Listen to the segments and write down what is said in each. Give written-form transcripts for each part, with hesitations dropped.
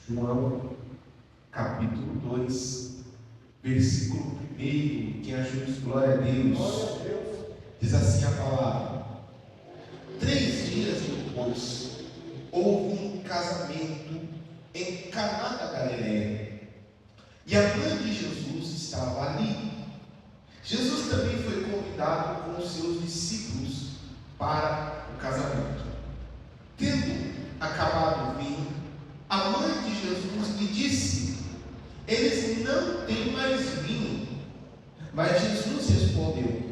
João, capítulo 2, versículo 1. Quem achou isso, glória a Deus. Diz assim a palavra: 3 dias depois, houve um casamento em Caná da Galileia, e a mãe de Jesus estava ali. Jesus também foi convidado com os seus discípulos para o casamento. Tendo acabado o vinho, a mãe de Jesus lhe disse: eles não têm mais vinho. Mas Jesus respondeu: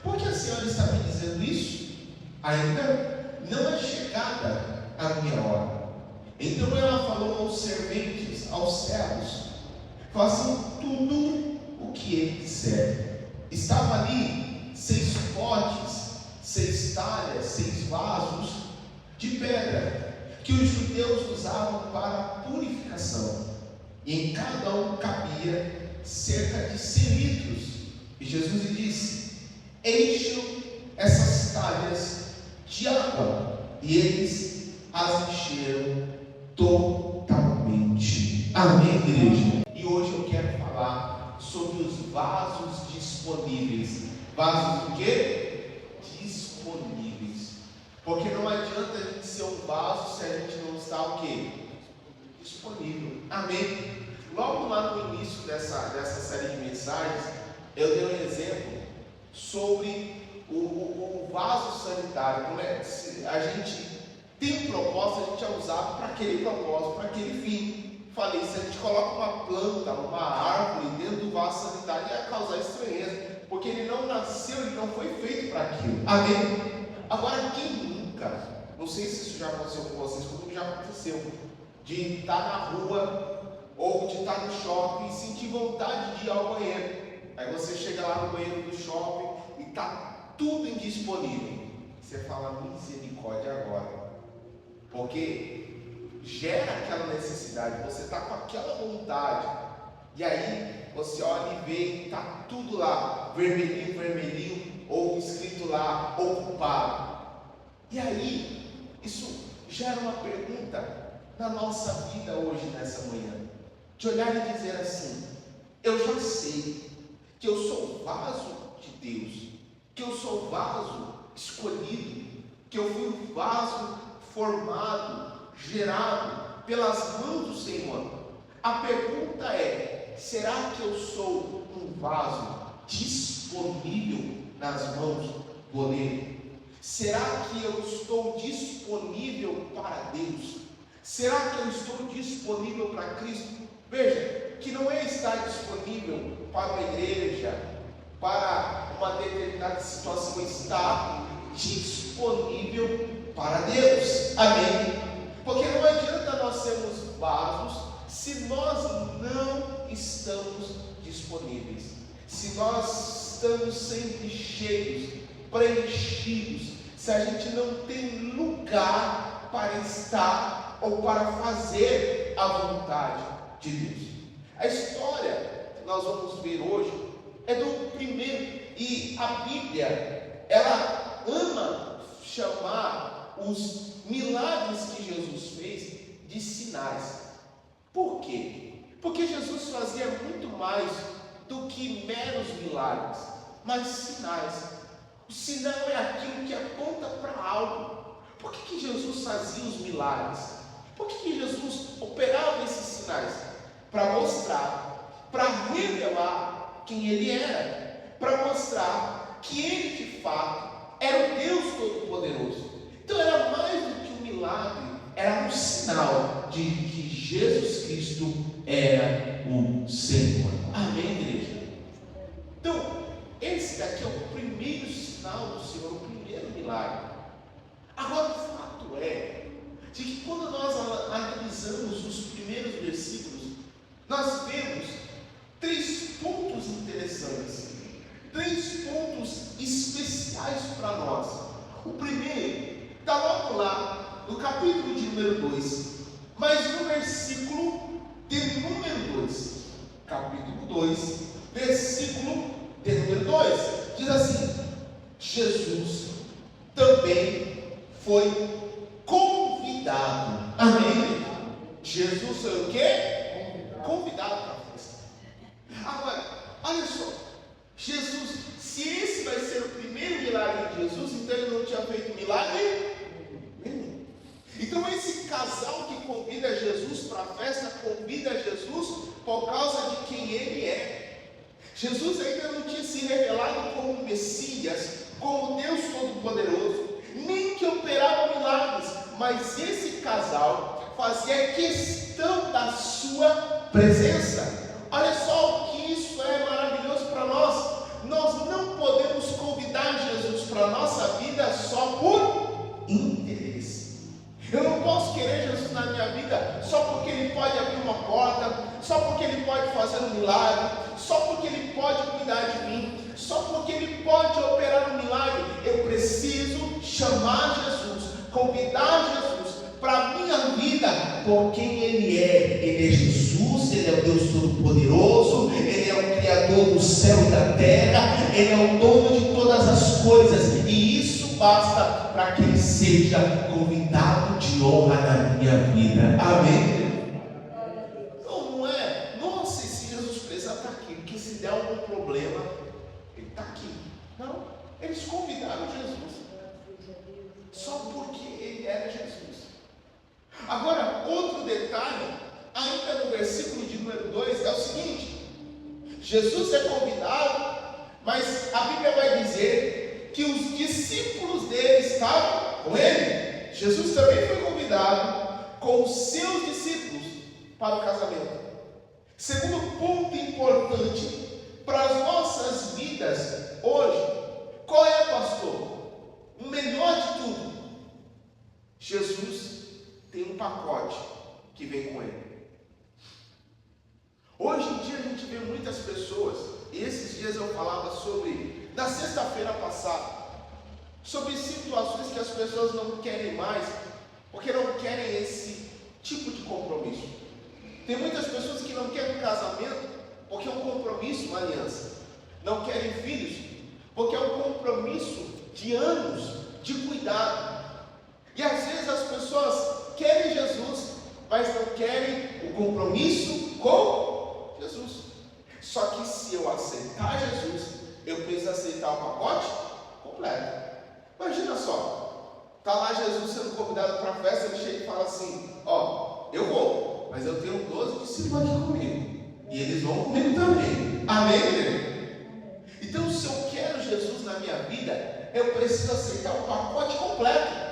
por que a senhora está me dizendo isso? Ainda não é chegada a minha hora. Então ela falou aos serventes, aos servos: façam tudo o que ele disser. Estava ali 6 potes, 6 talhas, 6 vasos de pedra, que os judeus usavam para purificação, e em cada um cabia cerca de 100 litros. E Jesus lhe disse: encham essas talhas de água. E eles as encheram totalmente. Amém, igreja? E hoje eu quero falar sobre os vasos disponíveis. Vasos o quê? Disponíveis. Porque não adianta a gente ser um vaso se a gente não está o quê? Disponível. Amém? Logo lá no início dessa série de mensagens, eu dei um exemplo sobre o vaso sanitário. Como é? A gente tem um propósito, a gente é usado para aquele propósito, para aquele fim. Falei, se a gente coloca uma planta, uma árvore dentro do vaso sanitário, ia causar estranheza, porque ele não nasceu, ele não foi feito para aquilo. Amém? Agora, quem nunca, não sei se isso já aconteceu com vocês, como já aconteceu, de estar na rua ou de estar no shopping e sentir vontade de ir ao banheiro. Aí você chega lá no banheiro do shopping e está tudo indisponível. Você fala: misericórdia agora. Porque gera aquela necessidade, você está com aquela vontade, e aí você olha e vê que está tudo lá, vermelhinho, vermelhinho, ou escrito lá, ocupado. E aí, isso gera uma pergunta na nossa vida hoje, nessa manhã, de olhar e dizer assim: eu já sei que eu sou vaso de Deus, que eu sou vaso escolhido, que eu fui um vaso formado, gerado pelas mãos do Senhor. A pergunta é: será que eu sou um vaso disponível nas mãos do oleiro? Será que eu estou disponível para Deus? Será que eu estou disponível para Cristo? Veja, que não é estar disponível para uma igreja, para uma determinada situação, está disponível para Deus. Amém? Porque não adianta nós sermos vasos se nós não estamos disponíveis, se nós estamos sempre cheios, preenchidos, se a gente não tem lugar para estar ou para fazer a vontade de Deus. A história que nós vamos ver hoje é do primeiro, e a Bíblia, ela ama chamar os milagres que Jesus fez de sinais. Por quê? Porque Jesus fazia muito mais do que meros milagres, mas sinais. O sinal é aquilo que aponta para algo. Por que Jesus fazia os milagres? Por que Jesus operava esses sinais? Para mostrar, para revelar quem Ele era, para mostrar que Ele de fato era o Deus Todo-Poderoso. Então era mais do que um milagre, era um sinal de que Jesus Cristo era o Senhor. Amém, igreja? Então, esse daqui é o primeiro sinal do Senhor, o primeiro milagre. Agora, o fato é de que quando nós analisamos os primeiros versículos, nós vemos 3 pontos interessantes, 3 pontos especiais para nós. O primeiro está logo lá no capítulo de número 2, mas no versículo de número 2, capítulo 2, versículo de número 2, diz assim: Jesus também foi convidado. Amém? Jesus foi foi o quê? Convidado para a festa. Agora, olha só, Jesus, se esse vai ser o primeiro milagre de Jesus, então ele não tinha feito milagre nenhum. Então esse casal que convida Jesus para a festa, convida Jesus por causa de quem ele é. Jesus ainda não tinha se revelado como Messias, como Deus Todo-Poderoso, nem que operava milagres, mas esse casal fazia questão da sua presença. Olha só o que isso é maravilhoso para nós. Nós não podemos convidar Jesus para a nossa vida só por interesse. Eu não posso querer Jesus na minha vida só porque ele pode abrir uma porta, só porque ele pode fazer um milagre, só porque ele pode cuidar de mim, só porque ele pode operar um milagre. Eu preciso chamar Jesus, convidar Jesus para a minha vida por quem ele é. Ele é Jesus, ele é o Deus Todo-Poderoso, ele é o Criador do céu e da terra, ele é o dono de todas as coisas, e isso basta para que ele seja convidado de honra na minha vida. Amém? Não é, nossa, esse Jesus precisa estar aqui, porque se der algum problema, ele está aqui. Não, eles convidaram Jesus só porque ele era Jesus. Agora, outro detalhe, ainda no versículo de número 2, é o seguinte: Jesus é convidado, mas a Bíblia vai dizer que os discípulos dele estavam com ele. Jesus também foi convidado com os seus discípulos para o casamento. Segundo ponto importante para as nossas vidas hoje, qual é, pastor? O melhor de tudo, Jesus tem um pacote que vem com ele. Hoje em dia a gente vê muitas pessoas, e esses dias eu falava sobre, na sexta-feira passada, sobre situações que as pessoas não querem mais, porque não querem esse tipo de compromisso. Tem muitas pessoas que não querem um casamento, porque é um compromisso, uma aliança. Não querem filhos, porque é um compromisso de anos de cuidado. E às vezes as pessoas querem Jesus, mas não querem o compromisso com Jesus. Só que se eu aceitar Jesus, eu preciso aceitar o pacote completo. Imagina só, está lá Jesus sendo convidado para a festa, ele chega e fala assim: ó, eu vou, mas eu tenho 12 discípulos aqui comigo, e eles vão comigo também. Amém? Então, se eu quero Jesus na minha vida, eu preciso aceitar o pacote completo.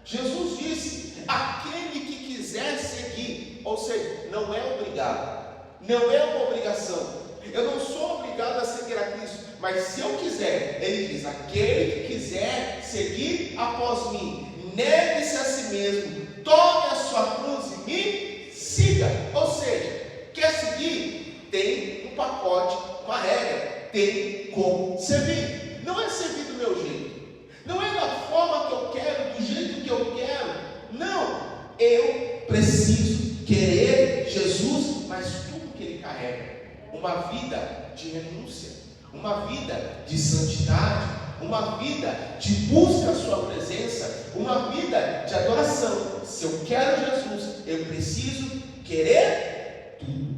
Jesus disse: aquele que quiser seguir, ou seja, não é obrigado, não é uma obrigação. Eu não sou obrigado a seguir a Cristo, mas se eu quiser, ele diz: aquele que quiser seguir após mim, negue-se a si mesmo, tome a sua cruz e me siga. Ou seja, quer seguir? Tem um pacote, uma regra, tem como servir. Não é servir do meu jeito, não é da forma que eu quero, do jeito que eu quero. Não, eu preciso querer Jesus, mas tudo que ele carrega. Uma vida de renúncia, uma vida de santidade, uma vida de busca a sua presença, uma vida de adoração. Se eu quero Jesus, eu preciso querer tudo.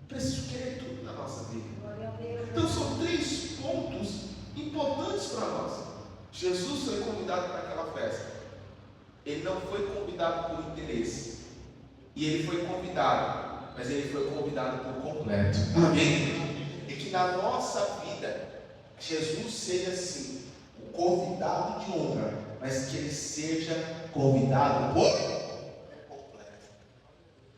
Preciso querer tudo na nossa vida. Então são 3 pontos importantes para nós. Jesus foi convidado para aquela festa. Ele não foi convidado por interesse. E ele foi convidado, mas ele foi convidado por completo. Amém? E que na nossa vida, Jesus seja assim, o convidado de honra, mas que ele seja convidado por completo.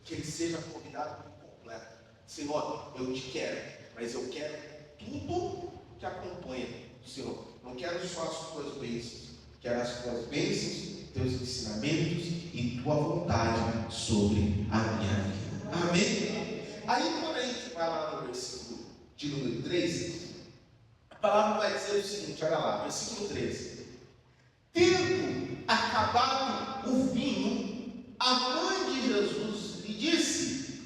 Que ele seja convidado por completo. Senhor, eu te quero, mas eu quero tudo que acompanha o Senhor. Não quero só as tuas bênçãos, quero as tuas bênçãos, teus ensinamentos e tua vontade sobre a minha vida. Amém? Aí quando a gente vai lá no versículo de número 3, a palavra vai dizer o seguinte, olha lá, versículo 13: tendo acabado o vinho, a mãe de Jesus lhe disse: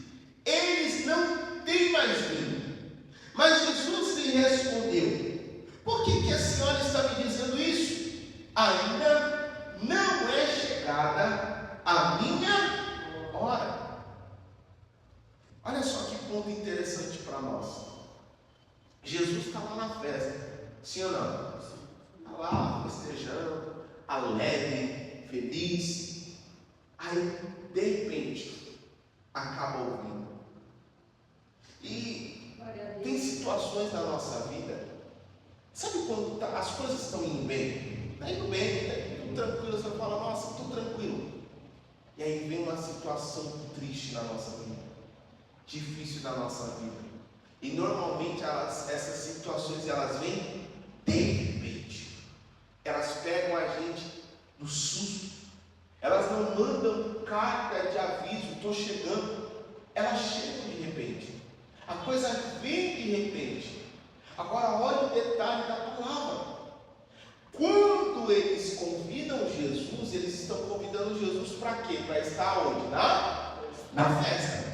eles não têm mais vinho. Mas Jesus lhe respondeu: por que a senhora está me dizendo isso? Ainda não é chegada a minha hora. Olha só que ponto interessante para nós. Jesus está lá na festa, sim ou não? Está lá festejando, alegre, feliz. Aí, de repente, acaba o vinho. E tem situações na nossa vida, sabe quando as coisas estão indo bem? Está indo bem, está tudo tranquilo, você fala, nossa, estou tranquilo. E aí vem uma situação triste na nossa vida, difícil na nossa vida. E normalmente essas situações elas vêm de repente. Elas pegam a gente no susto. Elas não mandam carta de aviso, estou chegando. Elas chegam de repente. A coisa vem de repente. Agora olha o detalhe da palavra. Quando eles convidam Jesus, eles estão convidando Jesus para quê? Para estar onde? Na festa.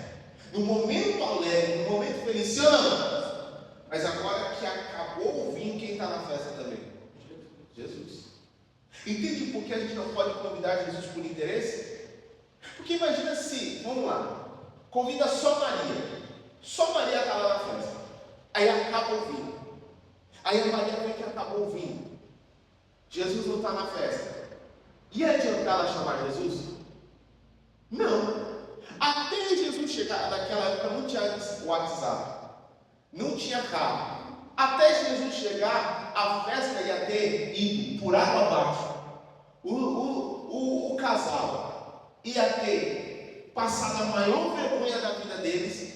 No momento alegre, no momento feliz, sim ou não? Mas agora que acabou o vinho, quem está na festa também? Jesus. Entende por que a gente não pode convidar Jesus por interesse? Porque imagina se, vamos lá, convida só Maria. Só Maria está lá na festa. Aí acaba o vinho. Aí a Maria vê que acabou o vinho. Jesus não está na festa. Ia adiantar ela chamar Jesus? Não. Até Jesus chegar, naquela época não tinha WhatsApp, não tinha carro. Até Jesus chegar, a festa ia ter ido por água abaixo. O casal ia ter passado a maior vergonha da vida deles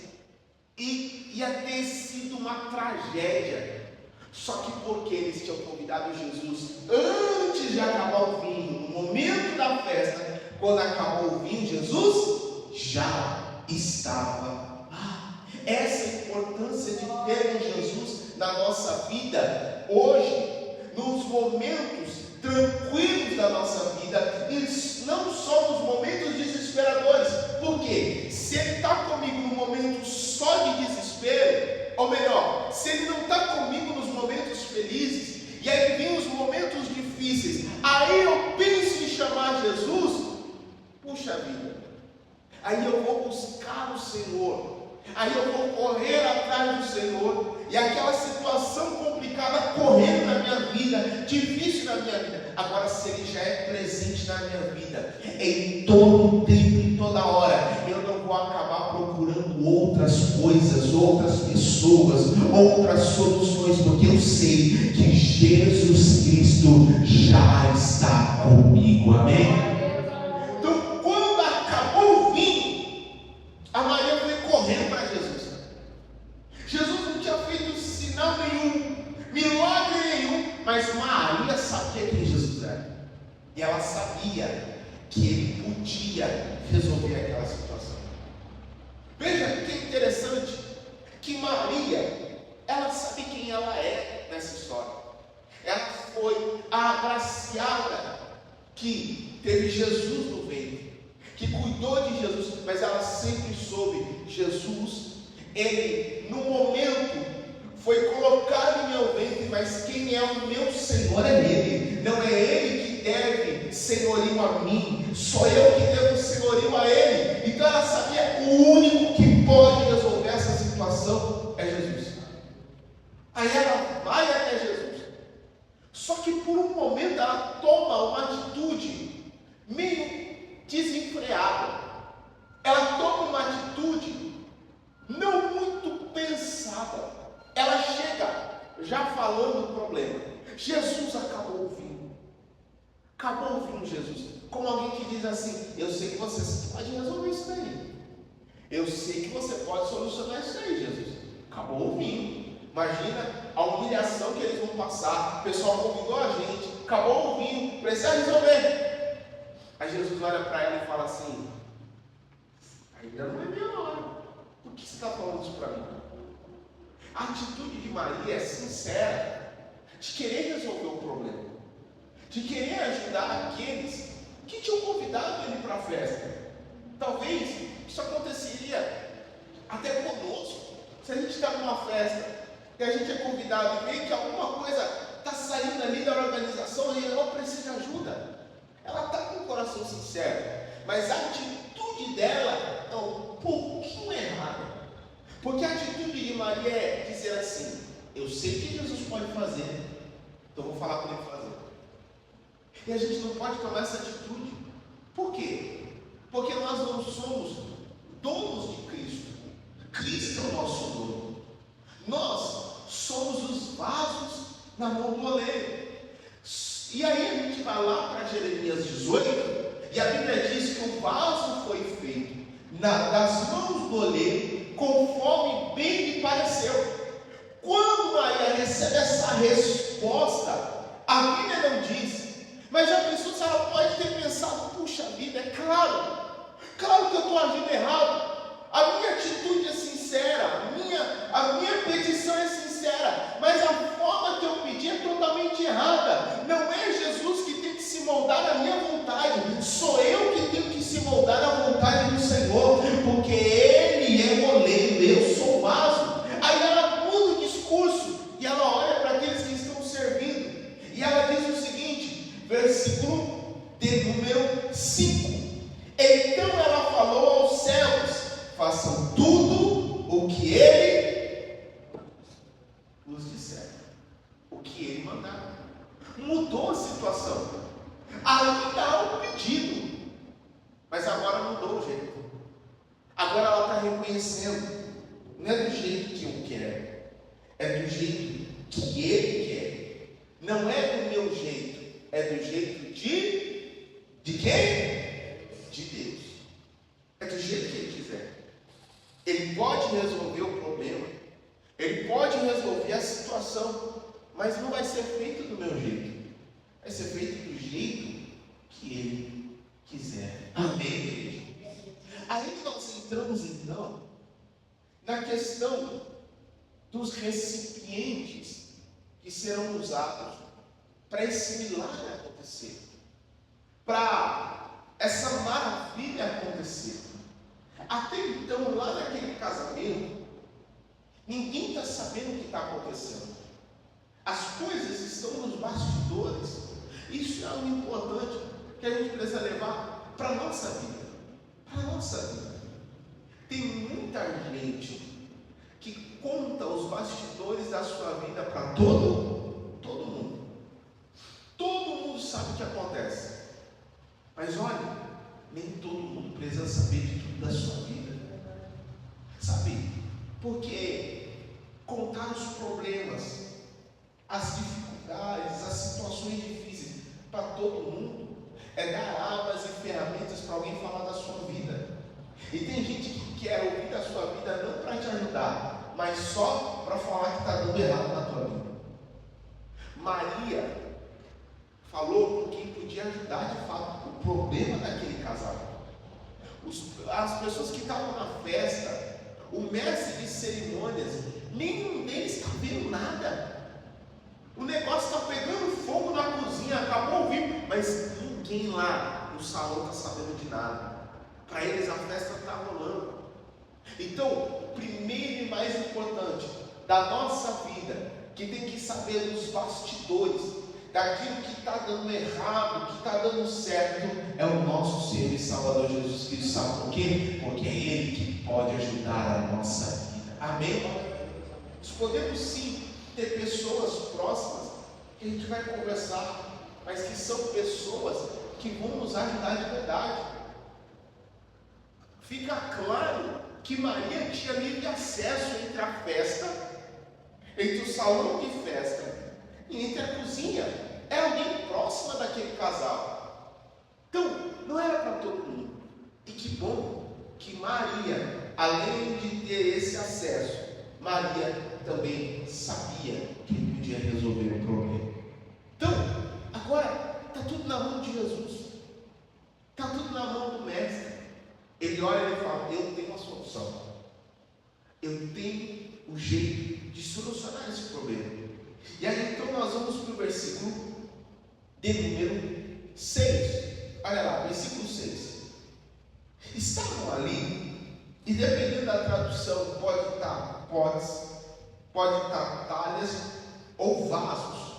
e ia ter sido uma tragédia. Só que porque eles tinham convidado Jesus antes de acabar o vinho, no momento da festa, quando acabou o vinho, Jesus já estava lá. Essa é a importância de termos Jesus na nossa vida hoje, nos momentos tranquilos da nossa vida, e não só nos momentos desesperadores. Por quê? Se Ele está comigo no momento só de desespero, ou melhor, se Ele não está comigo nos momentos felizes, e aí vem os momentos difíceis, aí eu penso em chamar Jesus, puxa vida, aí eu vou buscar o Senhor, aí eu vou correr atrás do Senhor, e aquela situação complicada correndo na minha vida, difícil na minha vida, agora se Ele já é presente na minha vida, em todo tempo, em toda hora, eu não vou acabar procurando outras coisas, outras pessoas, outras soluções, porque eu sei que Jesus Cristo já está comigo, amém? A Maria foi correndo para Jesus. Jesus não tinha feito sinal nenhum, milagre nenhum, mas Maria sabia quem Jesus era. E ela sabia que Ele podia resolver aquela situação. Veja que interessante, que Maria, ela sabe quem ela é nessa história. Ela foi a agraciada que teve Jesus no ventre, que cuidou de Jesus, mas ela sempre soube, Jesus, Ele, no momento, foi colocado em meu ventre, mas quem é o meu Senhor é Ele, não é Ele que deve senhorio a mim, sou eu que devo senhorio a Ele. Então ela sabia, o único que pode resolver essa situação é Jesus. Aí ela vai até Jesus, só que por um momento ela toma uma atitude meio desenfreada. Ela toma uma atitude não muito pensada. Ela chega já falando o problema. Jesus acabou o vinho. Acabou o vinho, Jesus. Como alguém que diz assim: eu sei que você pode resolver isso daí. Eu sei que você pode solucionar isso aí, Jesus. Acabou o vinho. Imagina a humilhação que eles vão passar. O pessoal convidou a gente. Acabou o vinho. Precisa resolver. Aí Jesus olha para ela e fala assim: ainda não é minha hora. Por que você está falando isso para mim? A atitude de Maria é sincera, de querer resolver o problema, de querer ajudar aqueles que tinham convidado ele para a festa. Talvez isso aconteceria até conosco. Se a gente está numa festa e a gente é convidado e vê que alguma coisa está saindo ali da organização e ela precisa de ajuda, ela está com o coração sincero, mas a atitude dela é um pouquinho errada. Porque a atitude de Maria é dizer assim: eu sei que Jesus pode fazer, então vou falar para ele fazer. E a gente não pode tomar essa atitude. Por quê? Porque nós não somos donos de Cristo. Cristo é o nosso dono. Nós somos os vasos na mão do oleiro. E aí a gente vai lá para Jeremias 18, e a Bíblia diz que o vaso foi feito das mãos do oleiro, conforme bem lhe pareceu. Quando Maria recebe essa resposta, a Bíblia não diz, mas já pensou se ela pode ter pensado: puxa vida, é claro que eu estou agindo errado, a minha atitude é sincera, a minha petição é sincera, mas a forma que eu pedi é totalmente errada. Não é Jesus que tem que se moldar à minha vontade, sou eu que tenho que se moldar à vontade do Senhor, porque Ele é o oleiro, eu sou o vaso. Aí ela muda o discurso e ela olha para aqueles que estão servindo e ela diz o seguinte, versículo de número 5: então ela falou aos céus: façam tudo o que Ele nos disser, o que Ele mandar. Mudou a situação. Ainda há um pedido, mas agora mudou o jeito. Agora ela está reconhecendo: não é do jeito que eu quero, é do jeito que Ele quer. Não é do meu jeito, é do jeito de quem? De Deus. É do jeito que Ele quiser. Ele pode resolver o problema, Ele pode resolver a situação, mas não vai ser feito do meu jeito, vai ser feito do jeito que Ele quiser. Amém, igreja? Aí nós entramos então na questão dos recipientes que serão usados para esse milagre acontecer, para essa maravilha acontecer. Até então, lá naquele casamento, ninguém está sabendo o que está acontecendo. As coisas estão nos bastidores. Isso é algo importante que a gente precisa levar para a nossa vida. Para a nossa vida. Tem muita gente que conta os bastidores da sua vida para todo mundo. Todo mundo sabe o que acontece. Mas olha, nem todo mundo precisa saber de tudo da sua vida. Sabe? Porque contar os problemas, as dificuldades, as situações difíceis para todo mundo é dar armas e ferramentas para alguém falar da sua vida. E tem gente que quer ouvir da sua vida não para te ajudar, mas só para falar que está dando errado na tua vida. Maria falou com quem podia ajudar de fato o problema daquele casal. As pessoas que estavam na festa, o mestre de cerimônias, nenhum deles está vendo nada. O negócio está pegando fogo na cozinha, acabou ouvindo, mas ninguém lá no salão está sabendo de nada. Para eles a festa está rolando. Então, o primeiro e mais importante da nossa vida, que tem que saber dos bastidores, daquilo que está dando errado, que está dando certo, é o nosso Senhor e Salvador Jesus Cristo. Sabe por quê? Porque é Ele que pode ajudar a nossa vida. Amém? Nós podemos sim ter pessoas próximas que a gente vai conversar, mas que são pessoas que vão nos ajudar de verdade. Fica claro que Maria tinha livre acesso entre a festa, entre o salão de festa e entre a cozinha. Era alguém próxima daquele casal. Então, não era para todo mundo. E que bom que Maria, além de ter esse acesso, Maria também sabia que podia resolver o problema. Então, agora está tudo na mão de Jesus. Está tudo na mão do mestre. Ele olha e fala: eu tenho uma solução. Eu tenho um jeito de solucionar esse problema. E aí então nós vamos para o versículo de número 6. Olha lá, versículo 6. Estavam ali, e dependendo da tradução, pode estar potes, pode estar talhas ou vasos.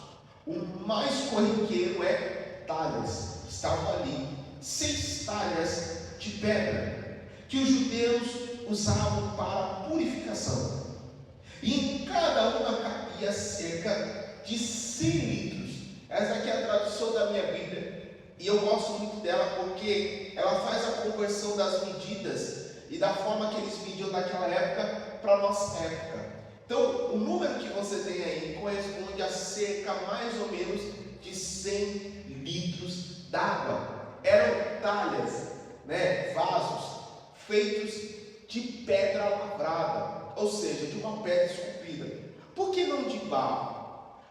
O mais corriqueiro é talhas. Estavam ali 6 talhas de pedra que os judeus usavam para purificação. E em cada uma cabia cerca de 100 litros. Essa aqui é a tradução da minha Bíblia. E eu gosto muito dela porque ela faz a conversão das medidas e da forma que eles mediam naquela época para a nossa época. Então, o número que você tem aí corresponde a cerca mais ou menos de 100 litros d'água. Eram talhas, vasos feitos de pedra lavrada, ou seja, de uma pedra esculpida. Por que não de barro?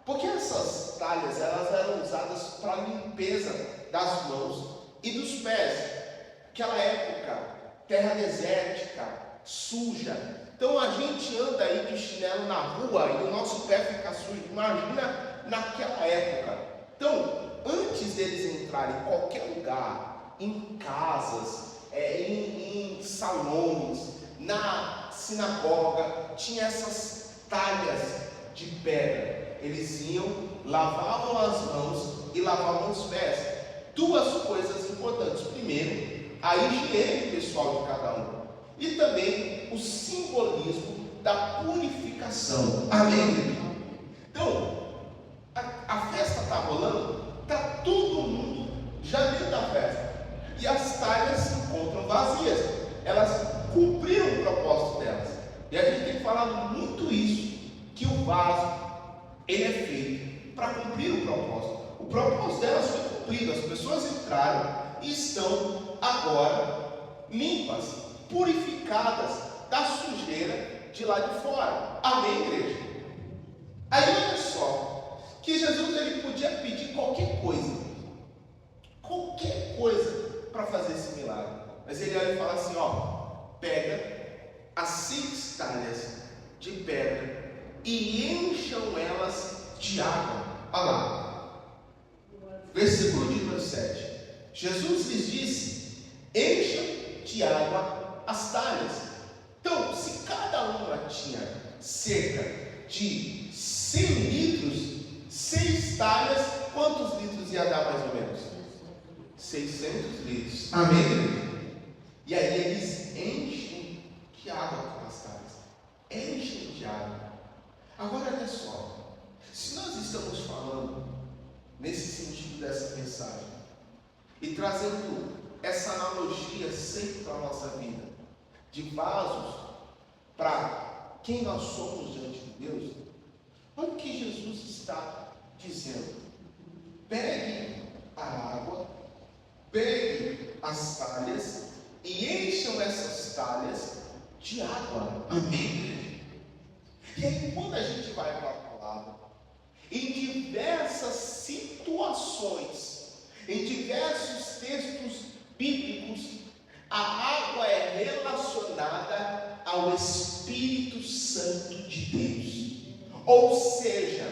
Porque essas talhas elas eram usadas para a limpeza das mãos e dos pés. Naquela época, terra desértica, suja. Então a gente anda aí de chinelo na rua e o nosso pé fica sujo. Imagina naquela época. Então, antes deles entrarem em qualquer lugar, em casas, em salões, na sinagoga, tinha essas talhas de pedra. Eles iam, lavavam as mãos e lavavam os pés. Duas coisas importantes. Primeiro, a higiene pessoal de cada um. E também o simbolismo da purificação. Amém? Então, a festa está rolando, está todo mundo já dentro da festa. E as talhas se encontram vazias. Elas cumpriram o propósito delas. E a gente tem falado muito isso, que o vaso, ele é feito para cumprir o propósito. O propósito delas foi cumprido. As pessoas entraram e estão agora limpas, purificadas da sujeira de lá de fora. Amém, igreja? Aí olha só, que Jesus ele podia pedir qualquer coisa para fazer esse milagre. Mas ele olha e fala assim, pega as 6 talhas de pedra e encham elas de água. Olha lá, versículo de número 7. Jesus lhes disse: encham de água as talhas. Então, se cada uma tinha cerca de 100 litros, 6 talhas, quantos litros ia dar mais ou menos? 600 litros. Amém? E aí eles enchem de água aquelas talhas. Enchem de água. Agora olha só, se nós estamos falando nesse sentido dessa mensagem e trazendo essa analogia sempre para a nossa vida, de vasos para quem nós somos diante de Deus, olha o que Jesus está dizendo: pegue a água, pegue as talhas e encham essas talhas de água. Amém? E aí, quando a gente vai para a palavra, em diversas situações, em diversos textos bíblicos, a água é relacionada ao Espírito Santo de Deus. Ou seja,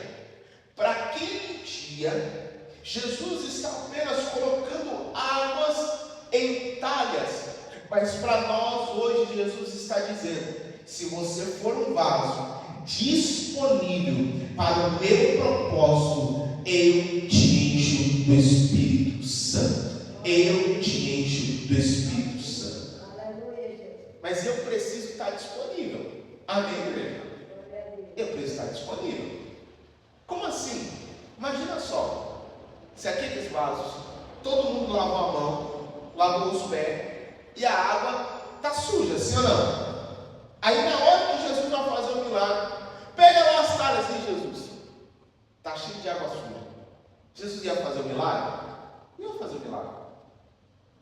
para aquele dia, Jesus está apenas colocando águas em talhas, mas para nós hoje Jesus está dizendo: se você for um vaso disponível para o meu propósito, eu te encho do Espírito Santo. Eu te encho do Espírito Santo. Mas eu preciso estar disponível. Amém, igreja? Eu preciso estar disponível. Como assim? Imagina só, se aqueles vasos, todo mundo lavou a mão, lavou os pés, e a água está suja, sim ou não? Aí na hora que Jesus vai fazer o milagre, pega lá as talhas de Jesus, está cheio de água suja. Jesus ia fazer o milagre? Não ia fazer o milagre.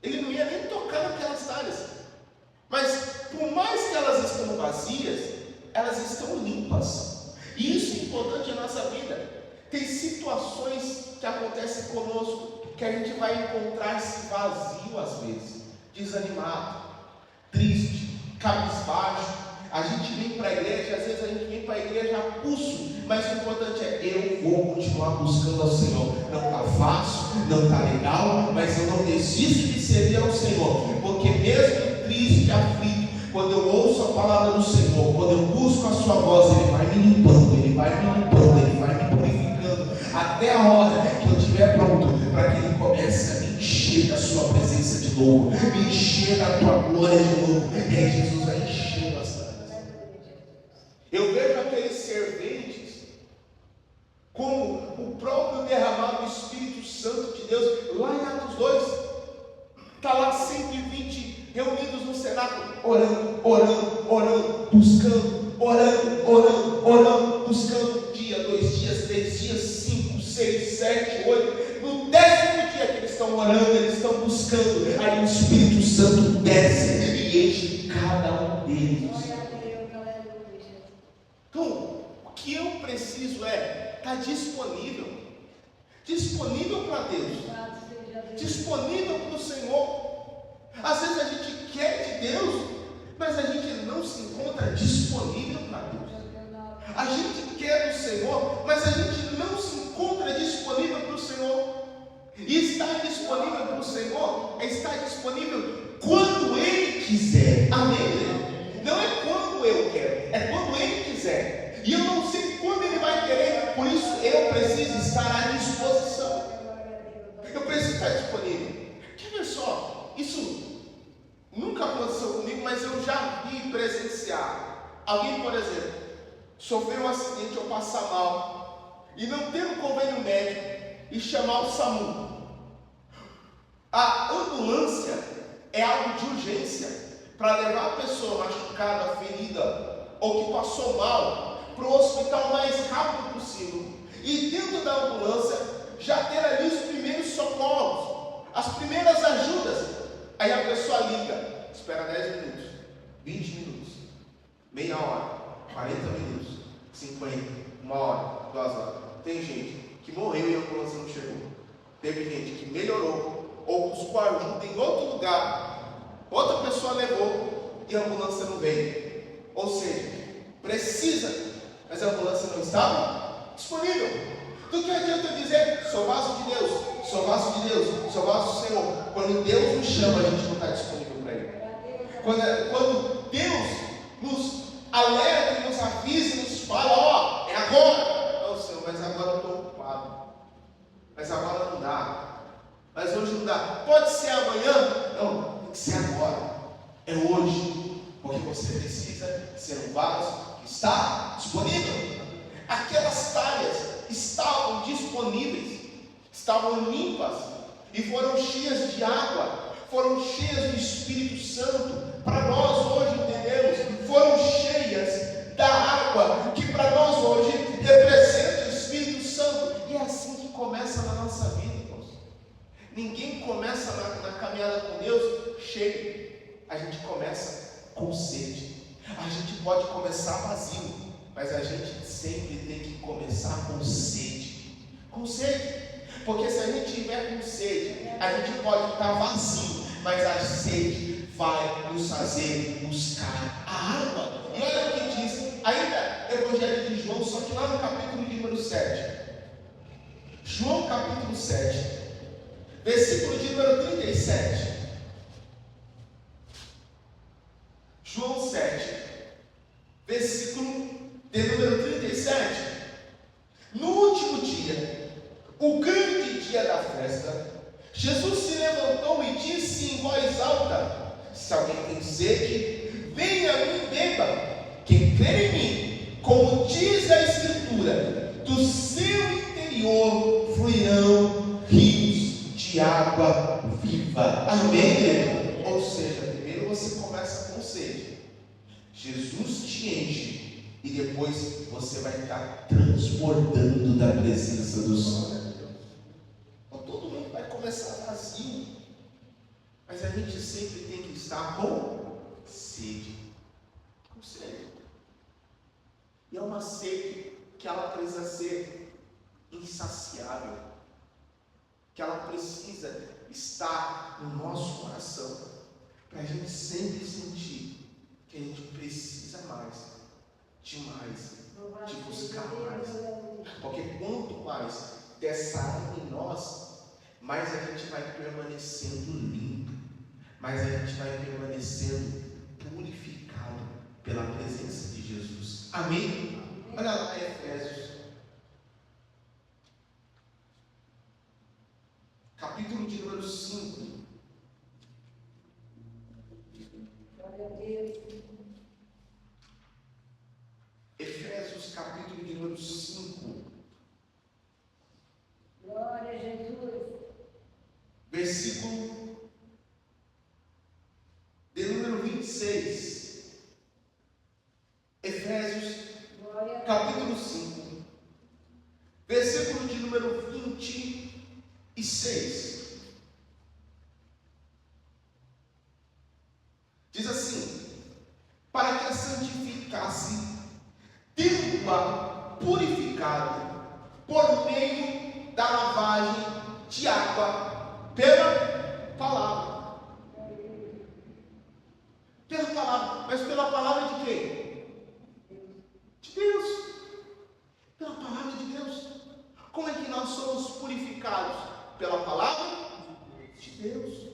Ele não ia nem tocar naquelas talhas. Mas por mais que elas estão vazias, elas estão limpas. E isso é importante na nossa vida. Tem situações que acontecem conosco que a gente vai encontrar-se vazio às vezes, desanimado, triste, cabisbaixo. A gente vem para a igreja, às vezes a gente vem para a igreja a pulso, mas o importante é: eu vou continuar buscando ao Senhor. Não está fácil, não está legal, mas eu não desisto de servir ao Senhor, porque mesmo triste, aflito, quando eu ouço a palavra do Senhor, quando eu busco a sua voz, Ele vai me limpando, Ele vai me limpando, Ele vai me purificando, até a hora que eu estiver pronto, para que Ele comece a me encher da sua presença de novo, me encher da tua glória de novo. E aí Jesus vai enchendo as talhas. Eu vejo aqueles serventes como o próprio derramado do Espírito Santo de Deus. Lá em Atos 2, está lá 120 reunidos no cenáculo, orando, buscando, orando, buscando. 1 dia, 2 dias, 3 dias, 5, 6, 7, 8. No 10º dia que eles estão orando, eles estão buscando. Aí o Espírito Santo desce e enche cada um deles. Então, o que eu preciso é estar disponível para Deus, disponível para o Senhor. Às vezes a gente quer de Deus, mas a gente não se encontra disponível para Deus. A gente quer do Senhor, mas a gente não se encontra disponível para o Senhor. E estar disponível para o Senhor é estar disponível quando Ele quiser. Amém? Não é quando eu quero, é quando Ele quiser. E eu não sei quando Ele vai querer, por isso eu preciso estar à disposição. Eu preciso estar disponível. Quer ver só? Isso nunca aconteceu comigo, mas eu já vi presenciar. Alguém, por exemplo, sofreu um acidente ou passar mal e não ter um convênio médico e chamar o SAMU. A ambulância é algo de urgência para levar a pessoa machucada, ferida ou que passou mal para o hospital o mais rápido possível. E dentro da ambulância já ter ali os primeiros socorros, as primeiras ajudas. Aí a pessoa liga, espera 10 minutos, 20 minutos, meia hora, 40 minutos, 50, 1 hora, 2 horas. Tem gente que morreu e a ambulância não chegou. Teve gente que melhorou ou buscou ajuda em outro lugar, outra pessoa levou e a ambulância não veio. Ou seja, precisa, mas a ambulância não estava disponível. Do que adianta eu dizer, sou vaso de Deus, sou vaso de Deus, sou vaso do Senhor, quando Deus nos chama, a gente não está disponível para Ele. Quando Deus nos alerta, nos avisa, nos fala, ó, é agora. Não, Senhor, mas agora eu estou ocupado. Mas agora não dá. Mas hoje não dá. Pode ser amanhã? Não, tem que ser agora. É hoje. Porque você precisa ser um vaso que está disponível. Aquelas talhas estavam disponíveis, estavam limpas e foram cheias de água, foram cheias do Espírito Santo. Para nós hoje entendemos, foram cheias da água que para nós hoje representa o Espírito Santo. E é assim que começa na nossa vida, irmãos. Ninguém começa na caminhada com Deus cheio. A gente começa com sede. A gente pode começar vazio, mas a gente sempre tem que começar com sede. Com sede. Porque se a gente tiver com sede, a gente pode estar vazio, mas a sede vai nos fazer buscar a água. E olha o que diz, ainda Evangelho de João, só que lá no capítulo de número 7. João capítulo 7, versículo de número 37. João 7, versículo de número 37. No último dia, o grande dia da festa, Jesus se levantou e disse em voz alta: se alguém tem sede, venha a mim e beba. Quem crer em mim, como diz a Escritura, do seu interior fluirão rios de água viva. Amém? Ou seja, primeiro você começa com sede. Jesus te enche e depois você vai estar transbordando da presença do Senhor. Então todo mundo vai começar vazio, mas a gente sempre tem que estar com sede. Com sede. E é uma sede que ela precisa ser insaciável, que ela precisa estar no nosso coração, para a gente sempre sentir que a gente precisa mais, de buscar mais. Porque quanto mais dessa água em nós, mais a gente vai permanecendo limpo, mais a gente vai permanecendo purificado pela presença de Jesus. Amém? Olha lá em Efésios, capítulo de número 5. capítulo de número 5. Glória a Jesus. Versículo de número 26. Efésios, capítulo 5. Versículo de número 26. Diz assim: para que a santificasse, tendo-a purificado por meio da lavagem de água pela palavra. Pela palavra. Mas pela palavra de quem? De Deus. Pela palavra de Deus. Como é que nós somos purificados? Pela palavra de Deus.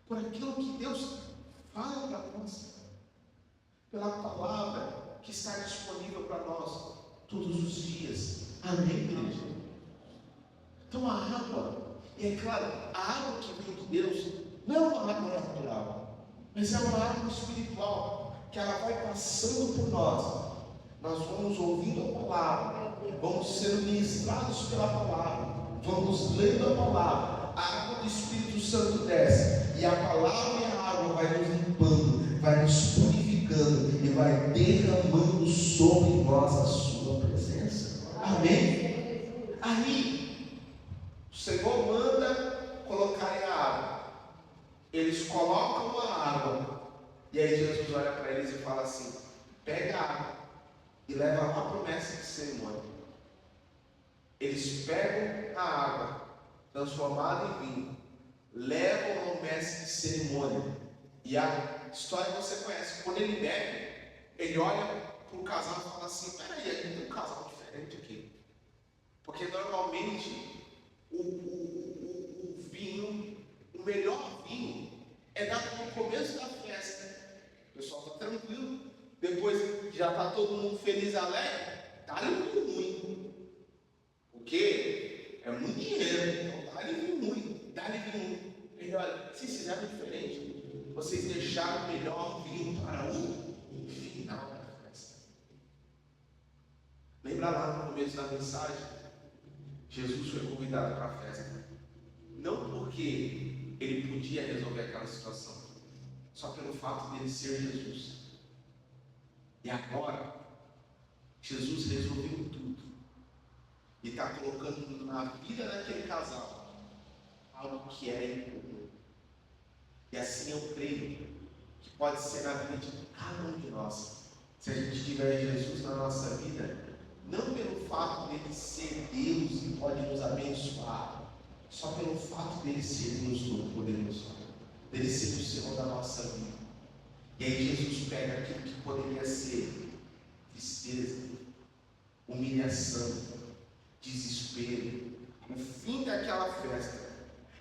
Por aquilo que Deus fala para nós. Pela palavra que está disponível para nós todos os dias. Amém, igreja? Então a água, e é claro, a água que vem de Deus não é uma água natural, mas é uma água espiritual, que ela vai passando por nós. Nós vamos ouvindo a palavra, vamos sendo ministrados pela palavra, vamos lendo a palavra, a água do Espírito Santo desce, e a palavra e a água vai nos limpando, vai nos purificando e vai derramando sobre nós a sua presença. Amém? Aí, o Senhor manda colocarem a água. Eles colocam a água. E aí Jesus olha para eles e fala assim: pega a água e leva lá para o mestre de cerimônia. Eles pegam a água transformada em vinho, levam ao mestre de cerimônia. E a história você conhece. Quando ele bebe, ele olha para o casal e fala assim: peraí, aqui tem um casal diferente aqui. Porque normalmente o vinho, o melhor vinho, é dado no começo da festa. O pessoal está tranquilo. Depois já está todo mundo feliz, alegre. Dá-lhe vinho ruim. Porque é muito dinheiro. Então dá-lhe vinho ruim. Dá-lhe vinho ruim. Ele olha: vocês fizeram diferente. Vocês deixaram o melhor vinho para o final da festa. Lembra lá no começo da mensagem? Jesus foi convidado para a festa. Não porque ele podia resolver aquela situação, só pelo fato dele ser Jesus. E agora, Jesus resolveu tudo. E está colocando na vida daquele casal algo que é incomum. E assim eu creio que pode ser na vida de cada um de nós. Se a gente tiver Jesus na nossa vida, não pelo fato dele ser Deus e pode nos abençoar, só pelo fato dele ser Deus Todo-Poderoso, dele ser o Senhor da nossa vida. E aí Jesus pega aquilo que poderia ser tristeza, humilhação, desespero, o fim daquela festa.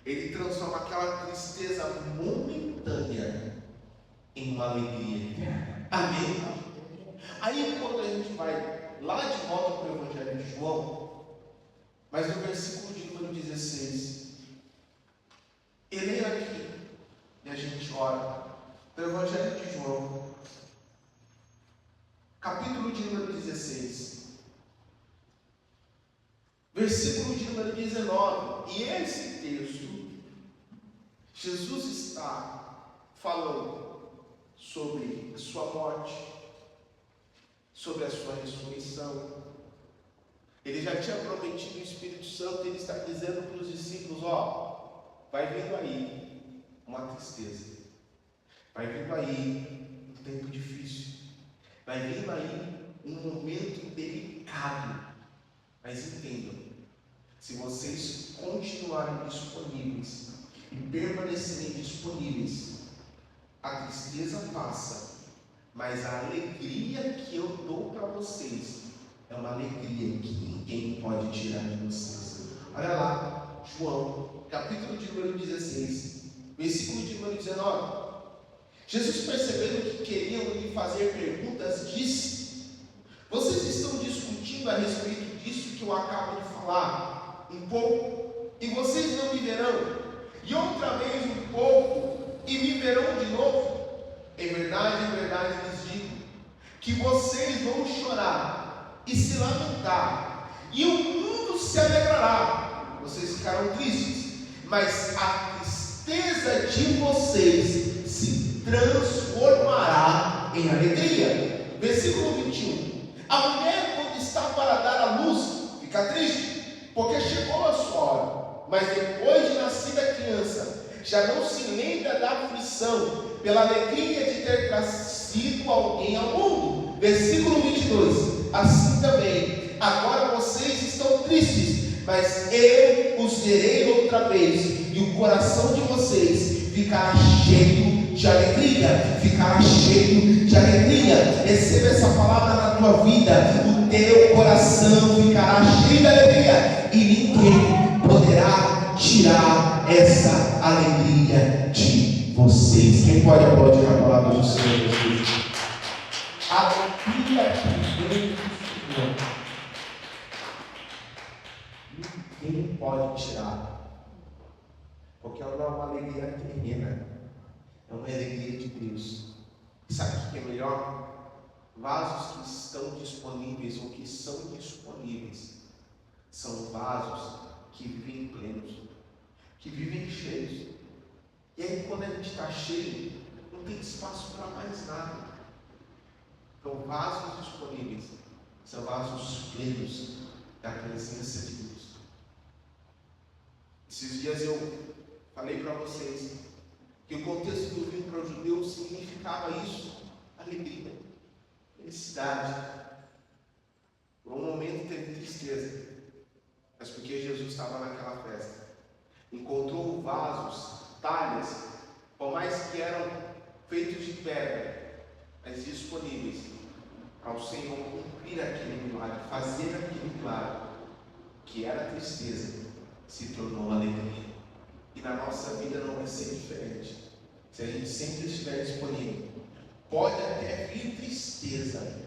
Ele transforma aquela tristeza momentânea em uma alegria eterna. Amém? Aí quando a gente vai lá de volta para o Evangelho de João, mas no versículo de número 16, ele é aqui, e a gente ora, no Evangelho de João, capítulo de número 16, versículo de número 19, e esse texto, Jesus está falando sobre a sua morte, sobre a sua ressurreição. Ele já tinha prometido o Espírito Santo, ele está dizendo para os discípulos: ó, vai vindo aí uma tristeza, vai vindo aí um tempo difícil, vai vindo aí um momento delicado, mas entendam, se vocês continuarem disponíveis e permanecerem disponíveis, a tristeza passa, mas a alegria que eu dou para vocês é uma alegria que ninguém pode tirar de vocês. Olha lá, João, capítulo de número 16, versículo de número 19. Jesus, percebendo que queriam lhe fazer perguntas, disse: vocês estão discutindo a respeito disso que eu acabo de falar um pouco, e vocês não me verão, e outra vez um pouco, e me verão de novo. Em verdade lhes digo, que vocês vão chorar, e se lamentar, e o mundo se alegrará. Vocês ficarão tristes, mas a tristeza de vocês se transformará em alegria. Versículo 21. A mulher, quando está para dar à luz, fica triste, porque chegou a sua hora. Mas depois de nascida a criança, já não se lembra da aflição, pela alegria de ter trazido alguém ao mundo. Versículo 22. Assim também, agora vocês estão tristes, mas eu os verei outra vez, e o coração de vocês ficará cheio de alegria. Ficará cheio de alegria. Receba essa palavra na tua vida. O teu coração ficará cheio de alegria, e ninguém poderá tirar essa alegria de vocês. Quem pode aplaudir a palavra do Senhor? A alegria que vem do Senhor, ninguém pode tirar, porque ela não é uma alegria terrena, é uma alegria de Deus. E sabe o que é melhor? Vasos que estão disponíveis ou que são disponíveis são vasos que vivem plenos, que vivem cheios. E aí, quando a gente está cheio, não tem espaço para mais nada. Então, vasos disponíveis são vasos plenos da presença de Deus. Esses dias eu falei para vocês que o contexto do vinho para o judeu significava isso: alegria, felicidade. Por um momento teve tristeza, mas porque Jesus estava naquela festa, encontrou vasos, talhas, por mais que eram feitos de pedra, mas disponíveis para o Senhor cumprir aquele milagre, fazer aquele milagre, que era tristeza, se tornou alegria. E na nossa vida não vai ser diferente. Se a gente sempre estiver disponível, pode até vir tristeza,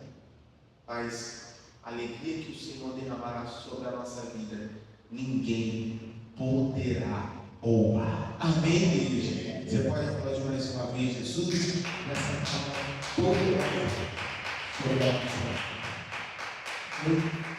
mas a alegria que o Senhor derramará sobre a nossa vida, ninguém poderá roubar. Amém, igreja? Você pode aplaudir mais uma vez Jesus nessa palavra poderosa sobre a nossa vida.